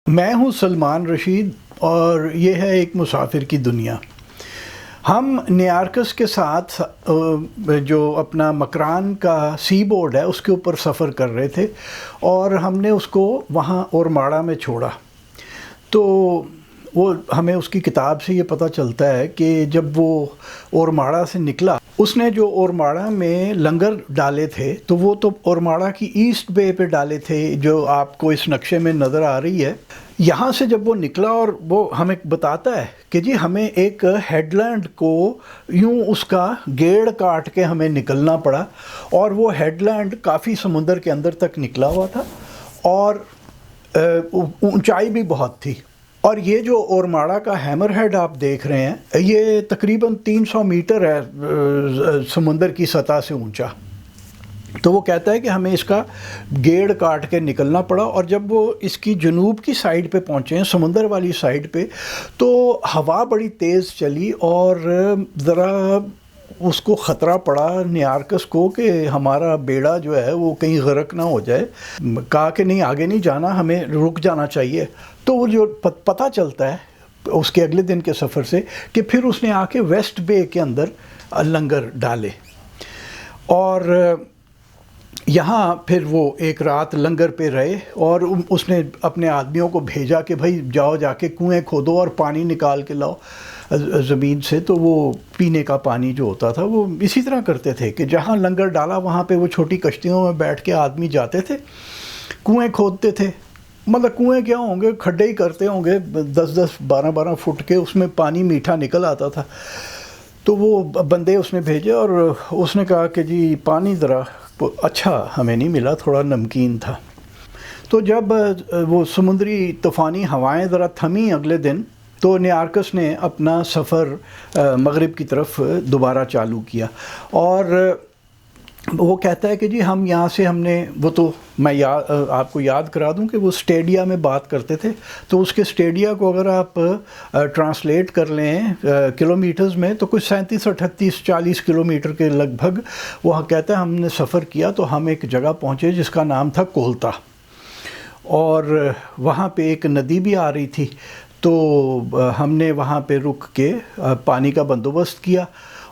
میں ہوں سلمان رشید اور یہ ہے ایک مسافر کی دنیا۔ ہم نیارکس کے ساتھ جو اپنا مکران کا سی بورڈ ہے اس کے اوپر سفر کر رہے تھے اور ہم نے اس کو وہاں اورماڑا میں چھوڑا۔ تو وہ ہمیں اس کی کتاب سے یہ پتہ چلتا ہے کہ جب وہ اورماڑا سے نکلا، اس نے جو اورماڑا میں لنگر ڈالے تھے تو وہ تو اورماڑا کی ایسٹ بے پہ ڈالے تھے جو آپ کو اس نقشے میں نظر آ رہی ہے۔ یہاں سے جب وہ نکلا اور وہ ہمیں بتاتا ہے کہ جی ہمیں ایک ہیڈ لینڈ کو یوں اس کا گیڑ کاٹ کے ہمیں نکلنا پڑا، اور وہ ہیڈ لینڈ کافی سمندر کے اندر تک نکلا ہوا تھا اور اونچائی بھی بہت تھی۔ اور یہ جو اورماڑا کا ہیمر ہیڈ آپ دیکھ رہے ہیں یہ تقریباً 300 میٹر ہے سمندر کی سطح سے اونچا۔ تو وہ کہتا ہے کہ ہمیں اس کا گیڑ کاٹ کے نکلنا پڑا، اور جب وہ اس کی جنوب کی سائڈ پہ پہنچے ہیں، سمندر والی سائڈ پہ، تو ہوا بڑی تیز چلی اور ذرا اس کو خطرہ پڑا نیارکس کو کہ ہمارا بیڑا جو ہے وہ کہیں غرق نہ ہو جائے۔ کہا کہ نہیں، آگے نہیں جانا، ہمیں رک جانا چاہیے۔ تو وہ جو پتہ چلتا ہے اس کے اگلے دن کے سفر سے کہ پھر اس نے آ کے ویسٹ بے کے اندر لنگر ڈالے، اور یہاں پھر وہ ایک رات لنگر پہ رہے، اور اس نے اپنے آدمیوں کو بھیجا کہ بھائی جاؤ جا کے کنویں کھودو اور پانی نکال کے لاؤ زمین سے۔ تو وہ پینے کا پانی جو ہوتا تھا وہ اسی طرح کرتے تھے کہ جہاں لنگر ڈالا وہاں پہ وہ چھوٹی کشتیوں میں بیٹھ کے آدمی جاتے تھے، کنویں کھودتے تھے۔ مطلب کنویں کیا ہوں گے، کھڈے ہی کرتے ہوں گے 10-10 12-12 فٹ کے، اس میں پانی میٹھا نکل آتا تھا۔ تو وہ بندے اس نے بھیجے اور اس نے کہا کہ جی پانی ذرا اچھا ہمیں نہیں ملا، تھوڑا نمکین تھا۔ تو جب وہ سمندری طوفانی ہوائیں ذرا تھمیں اگلے دن، تو نیارکس نے اپنا سفر مغرب کی طرف دوبارہ چالو کیا، اور وہ کہتا ہے کہ جی ہم یہاں سے ہم نے وہ تو میں آپ کو یاد کرا دوں کہ وہ اسٹیڈیا میں بات کرتے تھے، تو اس کے اسٹیڈیا کو اگر آپ ٹرانسلیٹ کر لیں کلومیٹرز میں تو کچھ 37-38-40 کلومیٹر کے لگ بھگ وہ کہتا ہے ہم نے سفر کیا۔ تو ہم ایک جگہ پہنچے جس کا نام تھا کولتا، اور وہاں پہ ایک ندی بھی آ رہی تھی، تو ہم نے وہاں پہ رک کے پانی کا بندوبست کیا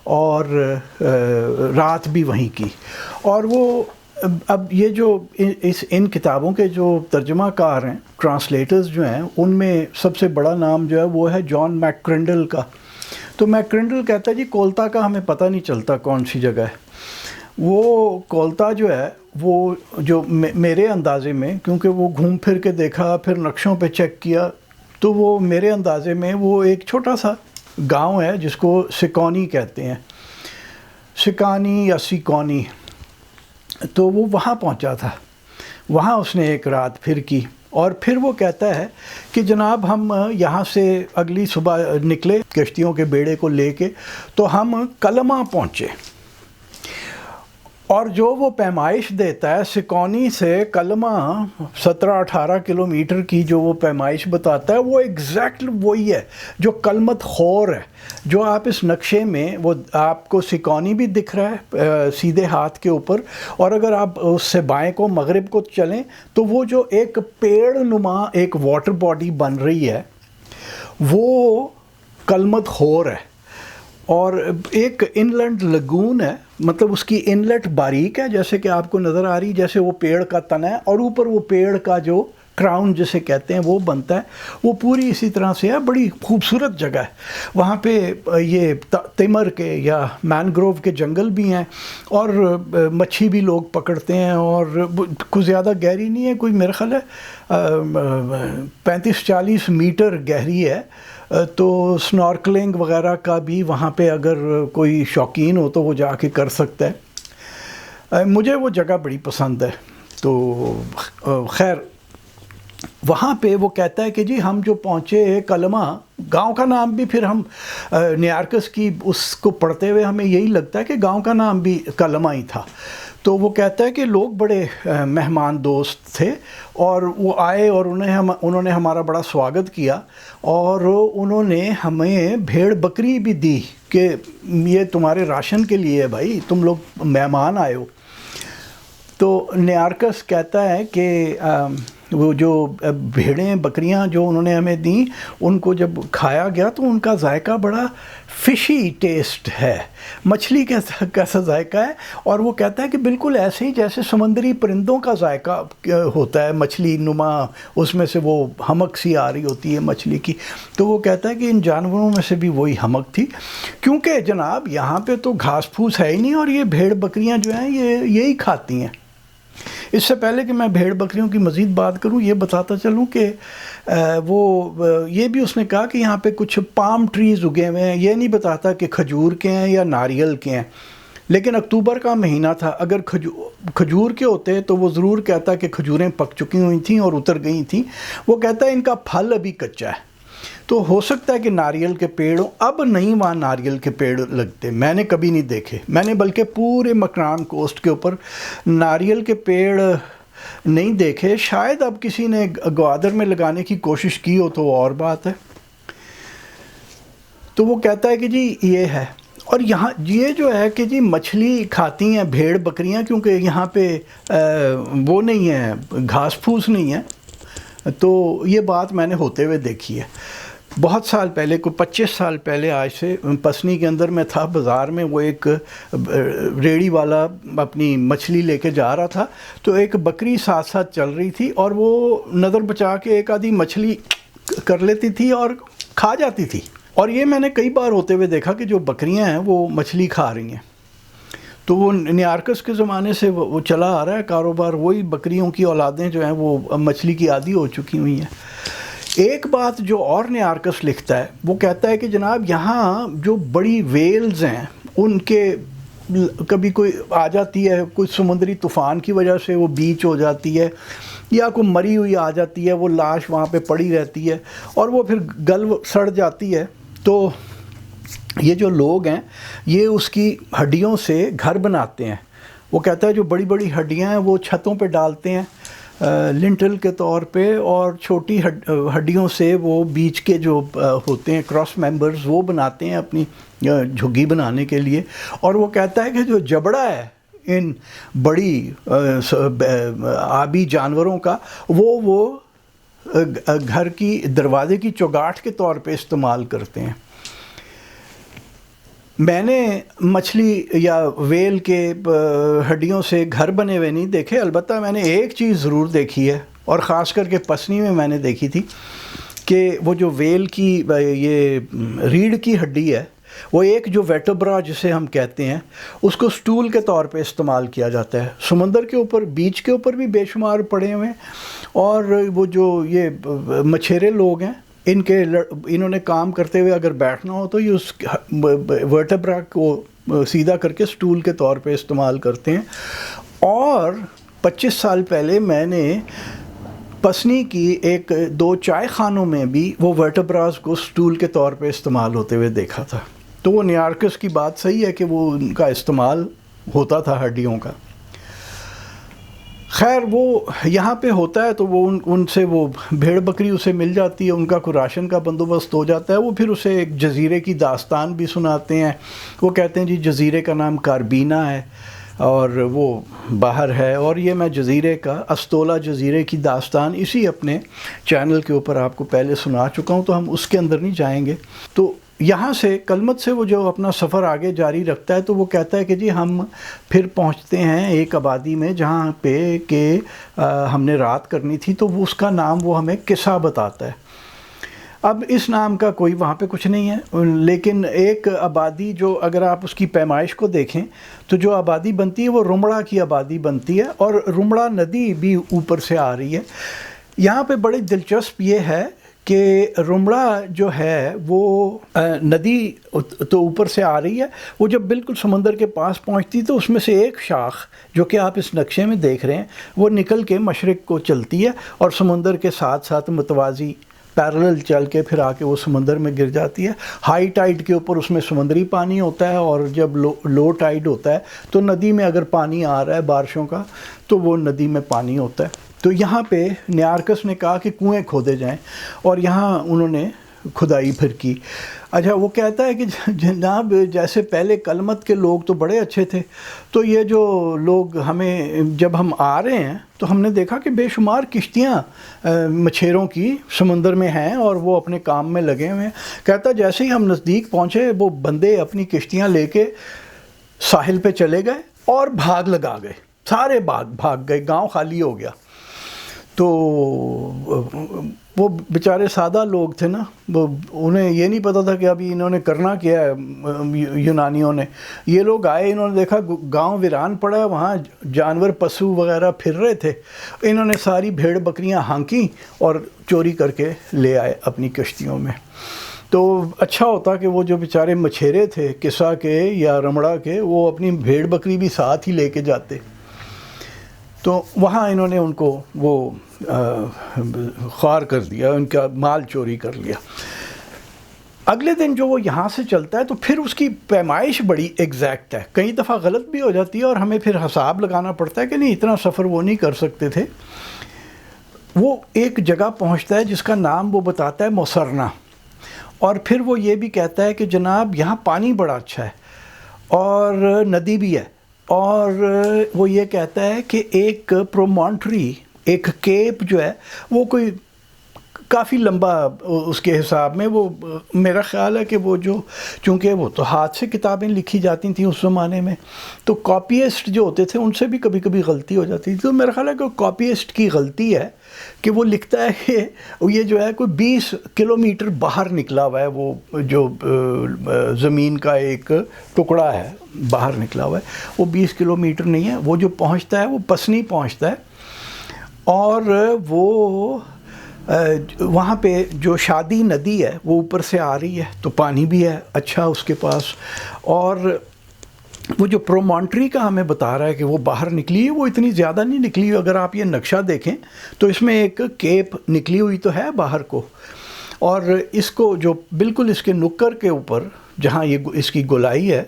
اور رات بھی وہیں کی۔ اور وہ اب یہ جو ان کتابوں کے جو ترجمہ کار ہیں، ٹرانسلیٹرز جو ہیں، ان میں سب سے بڑا نام جو ہے وہ ہے جان میک کرنڈل کا۔ تو میک کرنڈل کہتا ہے جی کولتا کا ہمیں پتہ نہیں چلتا کون سی جگہ ہے۔ وہ کولتا جو ہے وہ جو میرے اندازے میں، کیونکہ وہ گھوم پھر کے دیکھا، پھر نقشوں پہ چیک کیا، تو وہ میرے اندازے میں وہ ایک چھوٹا سا گاؤں ہے جس کو سکونی کہتے ہیں، سکانی یا سیکونی۔ تو وہ وہاں پہنچا تھا، وہاں اس نے ایک رات پھر کی، اور پھر وہ کہتا ہے کہ جناب ہم یہاں سے اگلی صبح نکلے کشتیوں کے بیڑے کو لے کے، تو ہم کلمہ پہنچے، اور جو وہ پیمائش دیتا ہے سکونی سے کلمہ 17-18 کلومیٹر کی جو وہ پیمائش بتاتا ہے، وہ ایگزیکٹلی وہی ہے جو کلمت خور ہے، جو آپ اس نقشے میں وہ آپ کو سکونی بھی دکھ رہا ہے سیدھے ہاتھ کے اوپر، اور اگر آپ اس سے بائیں کو مغرب کو چلیں تو وہ جو ایک پیڑ نما ایک واٹر باڈی بن رہی ہے وہ کلمت خور ہے، اور ایک انلینڈ لگون ہے، مطلب اس کی انلیٹ باریک ہے جیسے کہ آپ کو نظر آ رہی، جیسے وہ پیڑ کا تنا ہے، اور اوپر وہ پیڑ کا جو کراؤن جسے کہتے ہیں وہ بنتا ہے، وہ پوری اسی طرح سے ہے۔ بڑی خوبصورت جگہ ہے، وہاں پہ یہ تیمر کے یا مینگروو کے جنگل بھی ہیں، اور مچھی بھی لوگ پکڑتے ہیں، اور کوئی زیادہ گہری نہیں ہے، کوئی میرا خیال ہے 35-40 میٹر گہری ہے۔ تو سنارکلنگ وغیرہ کا بھی وہاں پہ اگر کوئی شوقین ہو تو وہ جا کے کر سکتا ہے۔ مجھے وہ جگہ بڑی پسند ہے۔ تو خیر وہاں پہ وہ کہتا ہے کہ جی ہم جو پہنچے کلمہ، گاؤں کا نام بھی پھر ہم نیارکس کی اس کو پڑھتے ہوئے ہمیں یہی لگتا ہے کہ گاؤں کا نام بھی کلمہ ہی تھا۔ تو وہ کہتا ہے کہ لوگ بڑے مہمان دوست تھے، اور وہ آئے اور انہوں نے ہمارا بڑا سواگت کیا، اور انہوں نے ہمیں بھیڑ بکری بھی دی کہ یہ تمہارے راشن کے لیے ہے بھائی، تم لوگ مہمان آئے ہو۔ تو نیارکس کہتا ہے کہ وہ جو بھیڑیں بکریاں جو انہوں نے ہمیں دیں، ان کو جب کھایا گیا تو ان کا ذائقہ بڑا فشی ٹیسٹ ہے، مچھلی کیسا ذائقہ ہے، اور وہ کہتا ہے کہ بالکل ایسے ہی جیسے سمندری پرندوں کا ذائقہ ہوتا ہے، مچھلی نما، اس میں سے وہ ہمک سی آ رہی ہوتی ہے مچھلی کی. تو وہ کہتا ہے کہ ان جانوروں میں سے بھی وہی ہمک تھی، کیونکہ جناب یہاں پہ تو گھاس پھوس ہے ہی نہیں، اور یہ بھیڑ بکریاں جو ہیں یہ یہی کھاتی ہیں. اس سے پہلے کہ میں بھیڑ بکریوں کی مزید بات کروں، یہ بتاتا چلوں کہ وہ یہ بھی اس نے کہا کہ یہاں پہ کچھ پام ٹریز اگے ہوئے ہیں. یہ نہیں بتاتا کہ کھجور کے ہیں یا ناریل کے ہیں، لیکن اکتوبر کا مہینہ تھا، اگر کھجور کے ہوتے تو وہ ضرور کہتا کہ کھجوریں پک چکی ہوئی تھیں اور اتر گئی تھیں. وہ کہتا ہے ان کا پھل ابھی کچا ہے، تو ہو سکتا ہے کہ ناریل کے پیڑ ہوں. اب نہیں وہاں ناریل کے پیڑ لگتے، میں نے کبھی نہیں دیکھے. میں نے بلکہ پورے مکران کوسٹ کے اوپر ناریل کے پیڑ نہیں دیکھے. شاید اب کسی نے گوادر میں لگانے کی کوشش کی ہو تو وہ اور بات ہے. تو وہ کہتا ہے کہ جی یہ ہے. اور یہاں یہ جو ہے کہ جی مچھلی کھاتی ہیں بھیڑ بکریاں، کیونکہ یہاں پہ وہ نہیں ہے، گھاس پھوس نہیں ہے. تو یہ بات میں نے ہوتے ہوئے دیکھی ہے بہت سال پہلے، کوئی 25 سال پہلے آج سے. پسنی کے اندر میں تھا بازار میں، وہ ایک ریڑھی والا اپنی مچھلی لے کے جا رہا تھا، تو ایک بکری ساتھ ساتھ چل رہی تھی، اور وہ نظر بچا کے ایک آدھی مچھلی کر لیتی تھی اور کھا جاتی تھی. اور یہ میں نے کئی بار ہوتے ہوئے دیکھا کہ جو بکریاں ہیں وہ مچھلی کھا رہی ہیں. تو وہ نیارکس کے زمانے سے وہ چلا آ رہا ہے کاروبار، وہی بکریوں کی اولادیں جو ہیں وہ مچھلی کی عادی ہو چکی ہوئی ہیں. ایک بات جو اور نیارکس لکھتا ہے، وہ کہتا ہے کہ جناب یہاں جو بڑی ویلز ہیں ان کے کبھی کوئی آ جاتی ہے، کوئی سمندری طوفان کی وجہ سے وہ بیچ ہو جاتی ہے، یا کوئی مری ہوئی آ جاتی ہے، وہ لاش وہاں پہ پڑی رہتی ہے اور وہ پھر گل سڑ جاتی ہے. تو یہ جو لوگ ہیں یہ اس کی ہڈیوں سے گھر بناتے ہیں. وہ کہتا ہے جو بڑی بڑی ہڈیاں ہیں وہ چھتوں پہ ڈالتے ہیں لنٹل کے طور پہ، اور چھوٹی ہڈیوں سے وہ بیچ کے جو ہوتے ہیں کراس ممبرز وہ بناتے ہیں اپنی جھگی بنانے کے لیے. اور وہ کہتا ہے کہ جو جبڑا ہے ان بڑی آبی جانوروں کا وہ گھر کی دروازے کی چوگاٹھ کے طور پہ استعمال کرتے ہیں. میں نے مچھلی یا ویل کے ہڈیوں سے گھر بنے ہوئے نہیں دیکھے، البتہ میں نے ایک چیز ضرور دیکھی ہے، اور خاص کر کے پسنی میں نے دیکھی تھی کہ وہ جو ویل کی یہ ریڑھ کی ہڈی ہے، وہ ایک جو ویٹبرا جسے ہم کہتے ہیں، اس کو سٹول کے طور پہ استعمال کیا جاتا ہے. سمندر کے اوپر، بیچ کے اوپر بھی بے شمار پڑے ہوئے ہیں، اور وہ جو یہ مچھیرے لوگ ہیں انہوں نے کام کرتے ہوئے اگر بیٹھنا ہو تو یہ اس ورٹبرا کو سیدھا کر کے سٹول کے طور پہ استعمال کرتے ہیں. اور 25 سال پہلے میں نے پسنی کی ایک 2 چائے خانوں میں بھی وہ ورٹبراز کو سٹول کے طور پہ استعمال ہوتے ہوئے دیکھا تھا. تو وہ نیارکس کی بات صحیح ہے کہ وہ ان کا استعمال ہوتا تھا ہڈیوں کا. خیر وہ یہاں پہ ہوتا ہے تو وہ ان سے وہ بھیڑ بکری اسے مل جاتی ہے، ان کا کوئی راشن کا بندوبست ہو جاتا ہے. وہ پھر اسے ایک جزیرے کی داستان بھی سناتے ہیں. وہ کہتے ہیں جی جزیرے کا نام کاربینہ ہے اور وہ باہر ہے. اور یہ میں جزیرے کا استولا جزیرے کی داستان اسی اپنے چینل کے اوپر آپ کو پہلے سنا چکا ہوں، تو ہم اس کے اندر نہیں جائیں گے. تو یہاں سے کلمت سے وہ جو اپنا سفر آگے جاری رکھتا ہے، تو وہ کہتا ہے کہ جی ہم پھر پہنچتے ہیں ایک آبادی میں جہاں پہ کہ ہم نے رات کرنی تھی. تو وہ اس کا نام وہ ہمیں قصہ بتاتا ہے. اب اس نام کا کوئی وہاں پہ کچھ نہیں ہے، لیکن ایک آبادی جو اگر آپ اس کی پیمائش کو دیکھیں تو جو آبادی بنتی ہے وہ رمڑا کی آبادی بنتی ہے، اور رمڑا ندی بھی اوپر سے آ رہی ہے. یہاں پہ بڑی دلچسپ یہ ہے کہ رمڑا جو ہے وہ ندی تو اوپر سے آ رہی ہے، وہ جب بالکل سمندر کے پاس پہنچتی تو اس میں سے ایک شاخ جو کہ آپ اس نقشے میں دیکھ رہے ہیں وہ نکل کے مشرق کو چلتی ہے، اور سمندر کے ساتھ ساتھ متوازی پیرلل چل کے پھر آ کے وہ سمندر میں گر جاتی ہے. ہائی ٹائیڈ کے اوپر اس میں سمندری پانی ہوتا ہے، اور جب لو ٹائیڈ ہوتا ہے تو ندی میں اگر پانی آ رہا ہے بارشوں کا تو وہ ندی میں پانی ہوتا ہے. تو یہاں پہ نیارکس نے کہا کہ کنویں کھودے جائیں، اور یہاں انہوں نے کھدائی پھر کی. اچھا وہ کہتا ہے کہ جناب جیسے پہلے کلمت کے لوگ تو بڑے اچھے تھے، تو یہ جو لوگ ہمیں جب ہم آ رہے ہیں تو ہم نے دیکھا کہ بے شمار کشتیاں مچھیروں کی سمندر میں ہیں اور وہ اپنے کام میں لگے ہوئے ہیں. کہتا جیسے ہی ہم نزدیک پہنچے وہ بندے اپنی کشتیاں لے کے ساحل پہ چلے گئے اور بھاگ لگا گئے، سارے بھاگ گئے، گاؤں خالی ہو گیا. تو وہ بیچارے سادہ لوگ تھے نا، وہ انہیں یہ نہیں پتہ تھا کہ ابھی انہوں نے کرنا کیا ہے. یونانیوں نے، یہ لوگ آئے، انہوں نے دیکھا گاؤں ویران پڑا ہے، وہاں جانور پشو وغیرہ پھر رہے تھے، انہوں نے ساری بھیڑ بکریاں ہانکیں اور چوری کر کے لے آئے اپنی کشتیوں میں. تو اچھا ہوتا کہ وہ جو بیچارے مچھیرے تھے کسا کے یا رمڑا کے، وہ اپنی بھیڑ بکری بھی ساتھ ہی لے کے جاتے. تو وہاں انہوں نے ان کو وہ خوار کر دیا، ان کا مال چوری کر لیا. اگلے دن جو وہ یہاں سے چلتا ہے تو پھر اس کی پیمائش بڑی ایگزیکٹ ہے، کئی دفعہ غلط بھی ہو جاتی ہے اور ہمیں پھر حساب لگانا پڑتا ہے کہ نہیں اتنا سفر وہ نہیں کر سکتے تھے. وہ ایک جگہ پہنچتا ہے جس کا نام وہ بتاتا ہے موسرنا، اور پھر وہ یہ بھی کہتا ہے کہ جناب یہاں پانی بڑا اچھا ہے اور ندی بھی ہے. اور وہ یہ کہتا ہے کہ ایک پرومونٹری، ایک کیپ جو ہے وہ کوئی کافی لمبا اس کے حساب میں، وہ میرا خیال ہے کہ وہ جو چونکہ وہ تو ہاتھ سے کتابیں لکھی جاتی تھیں اس زمانے میں، تو کاپیسٹ جو ہوتے تھے ان سے بھی کبھی کبھی غلطی ہو جاتی تھی. تو میرا خیال ہے کہ کاپیسٹ کی غلطی ہے کہ وہ لکھتا ہے کہ یہ جو ہے کوئی 20 کلومیٹر باہر نکلا ہوا ہے، وہ جو زمین کا ایک ٹکڑا ہے باہر نکلا ہوا ہے، وہ 20 کلومیٹر نہیں ہے. وہ جو پہنچتا ہے وہ پسنی پہنچتا ہے، اور وہ وہاں پہ جو شادی ندی ہے وہ اوپر سے آ رہی ہے، تو پانی بھی ہے اچھا اس کے پاس. اور وہ جو پرومونٹری کا ہمیں بتا رہا ہے کہ وہ باہر نکلی ہے، وہ اتنی زیادہ نہیں نکلی. اگر آپ یہ نقشہ دیکھیں تو اس میں ایک کیپ نکلی ہوئی تو ہے باہر کو، اور اس کو جو بالکل اس کے نکر کے اوپر جہاں یہ اس کی گولائی ہے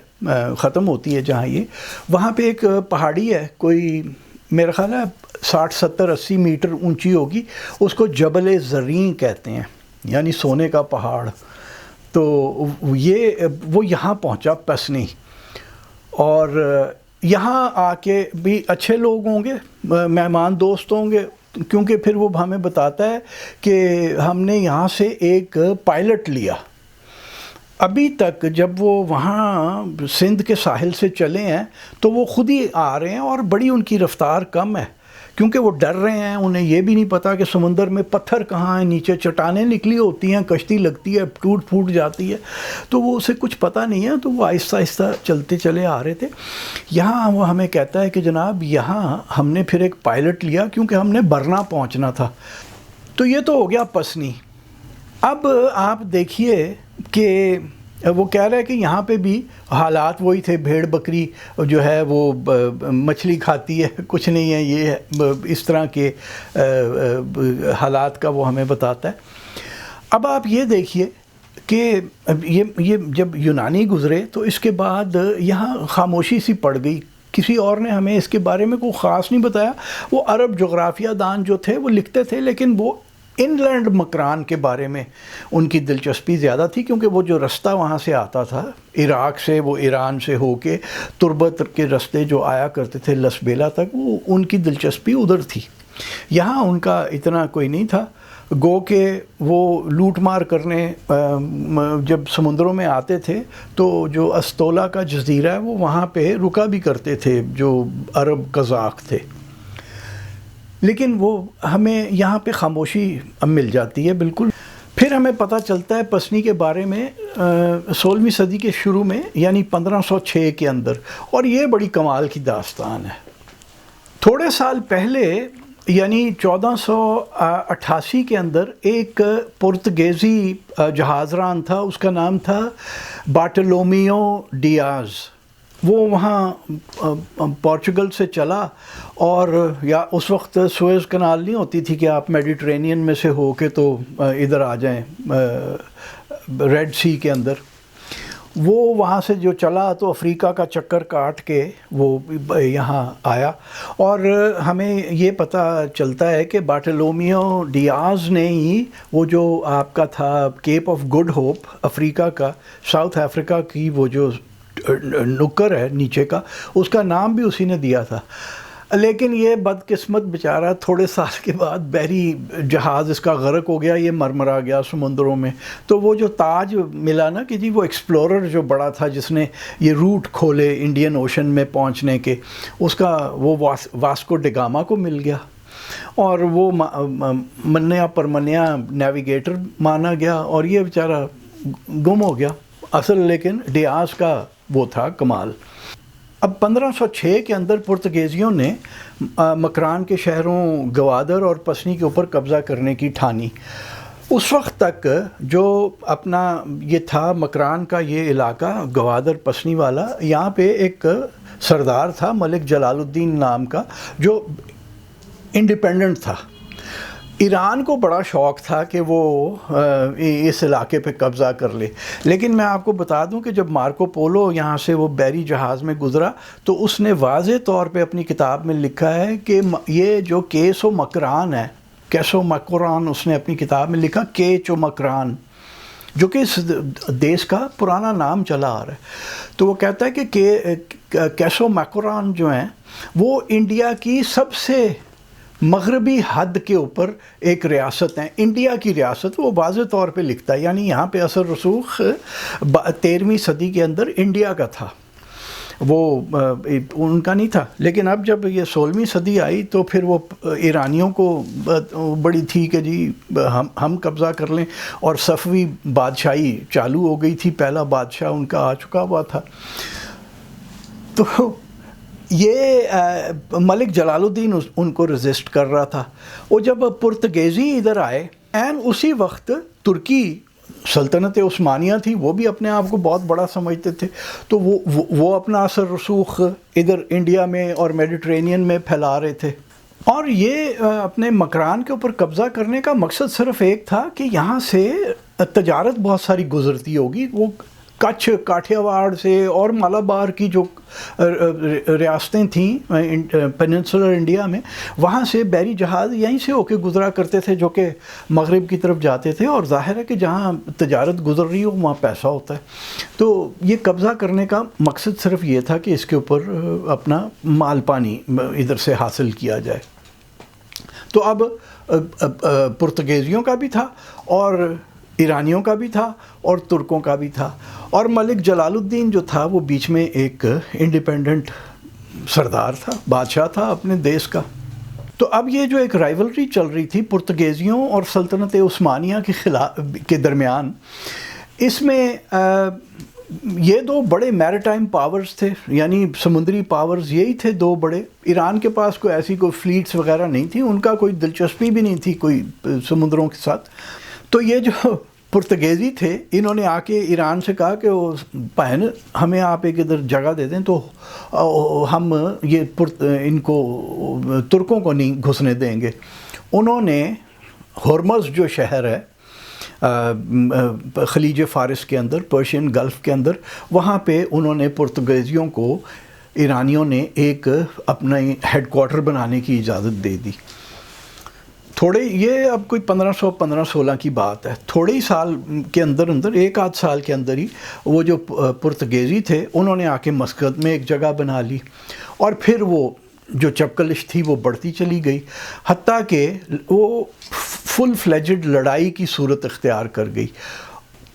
ختم ہوتی ہے، جہاں یہ وہاں پہ ایک پہاڑی ہے، کوئی میرا خیال ہے 60 70 80 میٹر اونچی ہوگی. اس کو جبل زرین کہتے ہیں، یعنی سونے کا پہاڑ. تو وہ یہاں پہنچا پسنی، اور یہاں آ کے بھی اچھے لوگ ہوں گے، مہمان دوست ہوں گے، کیونکہ پھر وہ ہمیں بتاتا ہے کہ ہم نے یہاں سے ایک پائلٹ لیا. ابھی تک جب وہ وہاں سندھ کے ساحل سے چلے ہیں تو وہ خود ہی آ رہے ہیں اور بڑی ان کی رفتار کم ہے، کیونکہ وہ ڈر رہے ہیں. انہیں یہ بھی نہیں پتا کہ سمندر میں پتھر کہاں ہیں، نیچے چٹانیں نکلی ہوتی ہیں، کشتی لگتی ہے ٹوٹ پھوٹ جاتی ہے، تو وہ اسے کچھ پتہ نہیں ہے. تو وہ آہستہ آہستہ چلتے چلے آ رہے تھے. یہاں وہ ہمیں کہتا ہے کہ جناب یہاں ہم نے پھر ایک پائلٹ لیا کیونکہ ہم نے برنا پہنچنا تھا. تو یہ تو ہو گیا پسنی. اب آپ دیکھیے کہ وہ کہہ رہا ہے کہ یہاں پہ بھی حالات وہی تھے، بھیڑ بکری جو ہے وہ مچھلی کھاتی ہے، کچھ نہیں ہے، یہ ہے اس طرح کے حالات کا وہ ہمیں بتاتا ہے. اب آپ یہ دیکھیے کہ یہ جب یونانی گزرے تو اس کے بعد یہاں خاموشی سی پڑ گئی. کسی اور نے ہمیں اس کے بارے میں کوئی خاص نہیں بتایا. وہ عرب جغرافیہ دان جو تھے وہ لکھتے تھے، لیکن وہ ان لینڈ مکران کے بارے میں ان کی دلچسپی زیادہ تھی، کیونکہ وہ جو رستہ وہاں سے آتا تھا عراق سے، وہ ایران سے ہو کے تربت کے رستے جو آیا کرتے تھے لسبیلا تک، وہ ان کی دلچسپی ادھر تھی. یہاں ان کا اتنا کوئی نہیں تھا. گو کہ وہ لوٹ مار کرنے جب سمندروں میں آتے تھے تو جو استولا کا جزیرہ ہے وہ وہاں پہ رکا بھی کرتے تھے جو عرب قزاق تھے. لیکن وہ ہمیں یہاں پہ خاموشی مل جاتی ہے بالکل. پھر ہمیں پتہ چلتا ہے پسنی کے بارے میں 16ویں صدی کے شروع میں، یعنی 1506 کے اندر، اور یہ بڑی کمال کی داستان ہے. تھوڑے سال پہلے یعنی 1488 کے اندر ایک پرتگیزی جہاز ران تھا، اس کا نام تھا بارٹولومیو ڈیاز. وہ وہاں پورچگل سے چلا، اور یا اس وقت سوئز کنال نہیں ہوتی تھی کہ آپ میڈیٹرینین میں سے ہو کے تو ادھر آ جائیں ریڈ سی کے اندر. وہ وہاں سے جو چلا تو افریقہ کا چکر کاٹ کے وہ یہاں آیا، اور ہمیں یہ پتہ چلتا ہے کہ بارٹولومیو ڈیاز نے ہی وہ جو آپ کا تھا کیپ آف گڈ ہوپ افریقہ کا، ساؤتھ افریقہ کی وہ جو نکر ہے نیچے کا، اس کا نام بھی اسی نے دیا تھا۔ لیکن یہ بدقسمت بیچارہ تھوڑے سال کے بعد بحری جہاز اس کا غرق ہو گیا، یہ مرمرا گیا سمندروں میں۔ تو وہ جو تاج ملا نا کہ جی وہ ایکسپلورر جو بڑا تھا جس نے یہ روٹ کھولے انڈین اوشن میں پہنچنے کے، اس کا وہ واسکو ڈی گاما کو مل گیا، اور وہ منیا پرمنیا نیویگیٹر مانا گیا، اور یہ بیچارہ گم ہو گیا اصل۔ لیکن ڈیاز کا وہ تھا کمال۔ اب 1506 کے اندر پرتگیزیوں نے مکران کے شہروں گوادر اور پسنی کے اوپر قبضہ کرنے کی ٹھانی۔ اس وقت تک جو اپنا یہ تھا مکران کا یہ علاقہ گوادر پسنی والا، یہاں پہ ایک سردار تھا ملک جلال الدین نام کا جو انڈیپینڈنٹ تھا۔ ایران کو بڑا شوق تھا کہ وہ اس علاقے پہ قبضہ کر لے، لیکن میں آپ کو بتا دوں کہ جب مارکو پولو یہاں سے وہ بحری جہاز میں گزرا تو اس نے واضح طور پہ اپنی کتاب میں لکھا ہے کہ یہ جو کیسو مکران ہے، کیسو مکران، اس نے اپنی کتاب میں لکھا کیچو مکران، جو کہ اس دیش کا پرانا نام چلا آ رہا ہے۔ تو وہ کہتا ہے کہ کیسو مکران جو ہیں وہ انڈیا کی سب سے مغربی حد کے اوپر ایک ریاست ہیں، انڈیا کی ریاست، وہ واضح طور پہ لکھتا ہے، یعنی یہاں پہ اثر رسوخ 13ویں صدی کے اندر انڈیا کا تھا، وہ ان کا نہیں تھا۔ لیکن اب جب یہ 16ویں صدی آئی تو پھر وہ ایرانیوں کو بڑی تھی کہ جی ہم قبضہ کر لیں، اور صفوی بادشاہی چالو ہو گئی تھی، پہلا بادشاہ ان کا آ چکا ہوا تھا۔ تو یہ ملک جلال الدین ان کو رزسٹ کر رہا تھا۔ وہ جب پرتگیزی ادھر آئے، اسی وقت ترکی سلطنت عثمانیہ تھی، وہ بھی اپنے آپ کو بہت بڑا سمجھتے تھے، تو وہ اپنا اثر رسوخ ادھر انڈیا میں اور میڈیٹرینین میں پھیلا رہے تھے۔ اور یہ اپنے مکران کے اوپر قبضہ کرنے کا مقصد صرف ایک تھا کہ یہاں سے تجارت بہت ساری گزرتی ہوگی، وہ کچھ کاٹھیاواڑ سے اور مالابار کی جو ریاستیں تھیں پیننسولر انڈیا میں، وہاں سے بحری جہاز یہیں سے ہو کے گزرا کرتے تھے جو کہ مغرب کی طرف جاتے تھے، اور ظاہر ہے کہ جہاں تجارت گزر رہی ہو وہاں پیسہ ہوتا ہے۔ تو یہ قبضہ کرنے کا مقصد صرف یہ تھا کہ اس کے اوپر اپنا مال پانی ادھر سے حاصل کیا جائے۔ تو اب پرتگیزیوں کا بھی تھا اور ایرانیوں کا بھی تھا اور ترکوں کا بھی تھا، اور ملک جلال الدین جو تھا وہ بیچ میں ایک انڈیپینڈنٹ سردار تھا، بادشاہ تھا اپنے دیش کا۔ تو اب یہ جو ایک رائیولری چل رہی تھی پرتگیزیوں اور سلطنت عثمانیہ کے درمیان، اس میں یہ دو بڑے میریٹائم پاورز تھے، یعنی سمندری پاورز یہی تھے دو بڑے۔ ایران کے پاس کوئی ایسی کوئی فلیٹس وغیرہ نہیں تھی، ان کا کوئی دلچسپی بھی نہیں تھی کوئی سمندروں کے ساتھ۔ تو یہ جو پرتگیزی تھے انہوں نے آ کے ایران سے کہا کہ وہ بہن ہمیں آپ ایک ادھر جگہ دے دیں تو ہم یہ ان کو ترکوں کو نہیں گھسنے دیں گے۔ انہوں نے ہرمز جو شہر ہے خلیج فارس کے اندر، پرشین گلف کے اندر، وہاں پہ انہوں نے پرتگیزیوں کو، ایرانیوں نے ایک اپنا ہیڈ کوارٹر بنانے کی اجازت دے دی۔ تھوڑے یہ اب کوئی 1516 کی بات ہے، تھوڑے ہی سال کے اندر ایک آدھ سال کے اندر ہی وہ جو پرتگیزی تھے انہوں نے آ کے مسقط میں ایک جگہ بنا لی، اور پھر وہ جو چپکلش تھی وہ بڑھتی چلی گئی، حتیٰ کہ وہ فل فلیجڈ لڑائی کی صورت اختیار کر گئی۔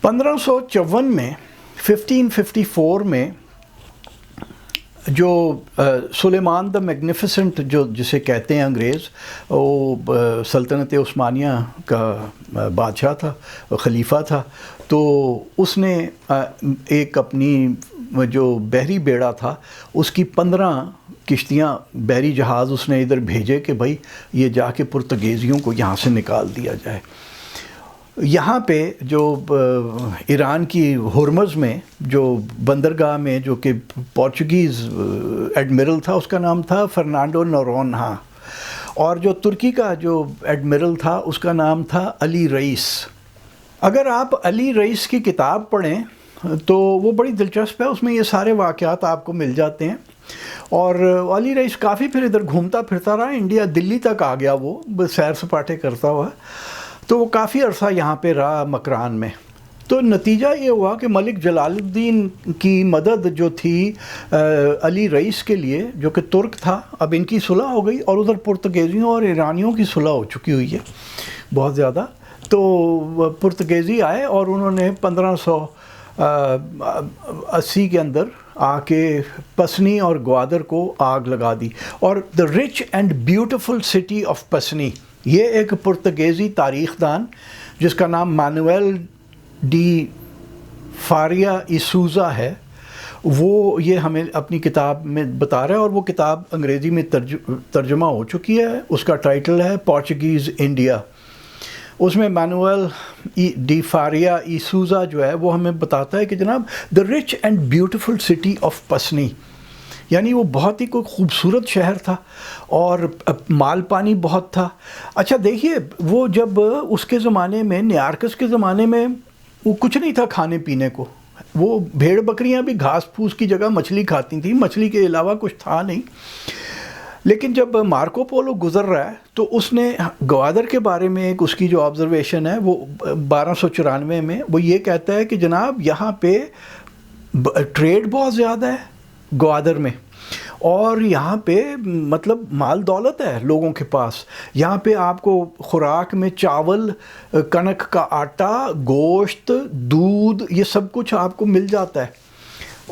1554 میں 1554 میں جو سلیمان دا میگنیفیسنٹ جو جسے کہتے ہیں انگریز، وہ سلطنت عثمانیہ کا بادشاہ تھا، خلیفہ تھا، تو اس نے ایک اپنی جو بحری بیڑا تھا اس کی 15 کشتیاں بحری جہاز اس نے ادھر بھیجے کہ بھائی یہ جا کے پرتگیزیوں کو یہاں سے نکال دیا جائے۔ یہاں پہ جو ایران کی ہرمز میں جو بندرگاہ میں جو کہ پورچوگیز ایڈمرل تھا، اس کا نام تھا فرنانڈو نورونہا، اور جو ترکی کا جو ایڈمرل تھا اس کا نام تھا علی رئیس۔ اگر آپ علی رئیس کی کتاب پڑھیں تو وہ بڑی دلچسپ ہے، اس میں یہ سارے واقعات آپ کو مل جاتے ہیں. اور علی رئیس کافی پھر ادھر گھومتا پھرتا رہا، انڈیا دلی تک آ گیا وہ سیر سپاٹے کرتا ہوا، تو وہ کافی عرصہ یہاں پہ رہا مکران میں. تو نتیجہ یہ ہوا کہ ملک جلال الدین کی مدد جو تھی علی رئیس کے لیے، جو کہ ترک تھا، اب ان کی صلح ہو گئی، اور ادھر پرتگیزیوں اور ایرانیوں کی صلح ہو چکی ہوئی ہے بہت زیادہ. تو پرتگیزی آئے اور انہوں نے 1580 کے اندر آ کے پسنی اور گوادر کو آگ لگا دی. اور the rich and beautiful city of Pasni, یہ ایک پرتگیزی تاریخ دان جس کا نام مانویل ڈی فاریا ای سوزا ہے، وہ یہ ہمیں اپنی کتاب میں بتا رہا ہے، اور وہ کتاب انگریزی میں ترجمہ ہو چکی ہے. اس کا ٹائٹل ہے پورچوگیز انڈیا. اس میں مانویل ڈی فاریا ای سوزا جو ہے وہ ہمیں بتاتا ہے کہ جناب the rich and beautiful city of Pasni, یعنی وہ بہت ہی کوئی خوبصورت شہر تھا اور مال پانی بہت تھا. اچھا دیکھیے، وہ جب اس کے زمانے میں، نیارکس کے زمانے میں، وہ کچھ نہیں تھا کھانے پینے کو. وہ بھیڑ بکریاں بھی گھاس پھوس کی جگہ مچھلی کھاتی تھیں، مچھلی کے علاوہ کچھ تھا نہیں. لیکن جب مارکو پولو گزر رہا ہے تو اس نے گوادر کے بارے میں ایک اس کی جو آبزرویشن ہے وہ 1294 میں وہ یہ کہتا ہے کہ جناب یہاں پہ ٹریڈ بہت زیادہ ہے گوادر میں، اور یہاں پہ مطلب مال دولت ہے لوگوں کے پاس. یہاں پہ آپ کو خوراک میں چاول، کنک کا آٹا، گوشت، دودھ، یہ سب کچھ آپ کو مل جاتا ہے.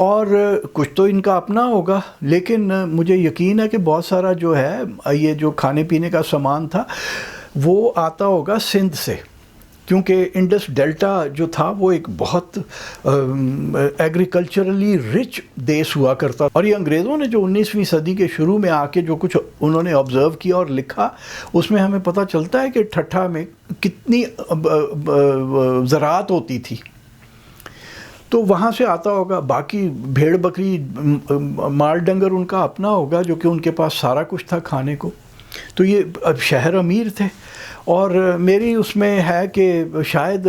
اور کچھ تو ان کا اپنا ہوگا، لیکن مجھے یقین ہے کہ بہت سارا جو ہے یہ جو کھانے پینے کا سامان تھا وہ آتا ہوگا سندھ سے، کیونکہ انڈس ڈیلٹا جو تھا وہ ایک بہت ایگریکلچرلی رچ دیس ہوا کرتا. اور یہ انگریزوں نے جو 19ویں صدی کے شروع میں آ کے جو کچھ انہوں نے آبزرو کیا اور لکھا، اس میں ہمیں پتہ چلتا ہے کہ ٹھٹھا میں کتنی زراعت ہوتی تھی. تو وہاں سے آتا ہوگا. باقی بھیڑ بکری، مال ڈنگر ان کا اپنا ہوگا، جو کہ ان کے پاس سارا کچھ تھا کھانے کو. تو یہ اب شہر امیر تھے. اور میری اس میں ہے کہ شاید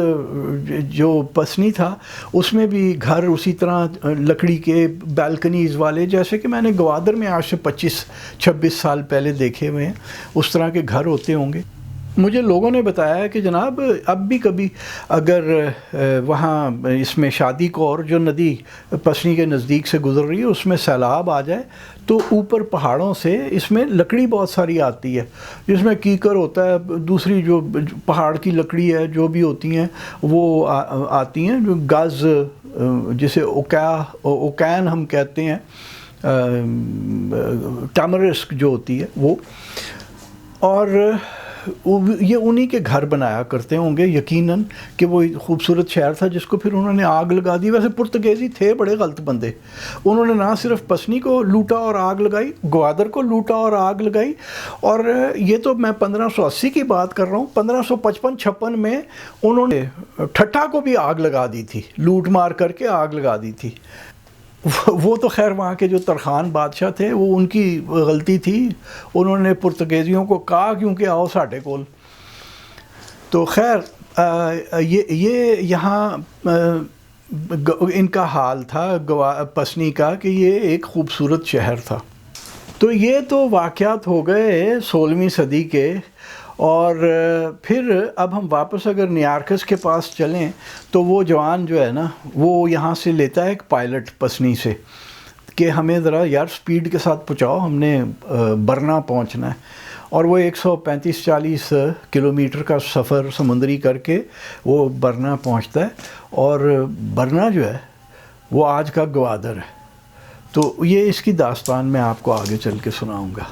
جو پسنی تھا اس میں بھی گھر اسی طرح لکڑی کے بالکنیز والے، جیسے کہ میں نے گوادر میں آج سے 25-26 سال پہلے دیکھے ہوئے ہیں، اس طرح کے گھر ہوتے ہوں گے. مجھے لوگوں نے بتایا ہے کہ جناب اب بھی کبھی اگر وہاں اس میں شادی کور جو ندی پسنی کے نزدیک سے گزر رہی ہے اس میں سیلاب آ جائے تو اوپر پہاڑوں سے اس میں لکڑی بہت ساری آتی ہے، جس میں کیکر ہوتا ہے، دوسری جو پہاڑ کی لکڑی ہے جو بھی ہوتی ہیں وہ آتی ہیں، جو گز جسے اوکین ہم کہتے ہیں، ٹیمرسک جو ہوتی ہے وہ. اور یہ انہی کے گھر بنایا کرتے ہوں گے یقیناً کہ وہ خوبصورت شہر تھا جس کو پھر انہوں نے آگ لگا دی. ویسے پرتگیزی تھے بڑے غلط بندے، انہوں نے نہ صرف پسنی کو لوٹا اور آگ لگائی، گوادر کو لوٹا اور آگ لگائی. اور یہ تو میں 1580 کی بات کر رہا ہوں، 1555-56 میں انہوں نے ٹھٹھا کو بھی آگ لگا دی تھی، لوٹ مار کر کے آگ لگا دی تھی. وہ تو خیر وہاں کے جو ترخان بادشاہ تھے وہ ان کی غلطی تھی، انہوں نے پرتگیزیوں کو کہا کیونکہ آؤ ساڈے کول. تو خیر یہ یہاں ان کا حال تھا پسنی کا کہ یہ ایک خوبصورت شہر تھا. تو یہ تو واقعات ہو گئے 16ویں صدی کے. اور پھر اب ہم واپس اگر نیارکس کے پاس چلیں تو وہ جوان جو ہے نا وہ یہاں سے لیتا ہے ایک پائلٹ پسنی سے کہ ہمیں ذرا یار سپیڈ کے ساتھ پہنچاؤ، ہم نے برنا پہنچنا ہے. اور وہ 135-140 کلومیٹر کا سفر سمندری کر کے وہ برنا پہنچتا ہے. اور برنا جو ہے وہ آج کا گوادر ہے. تو یہ اس کی داستان میں آپ کو آگے چل کے سناؤں گا.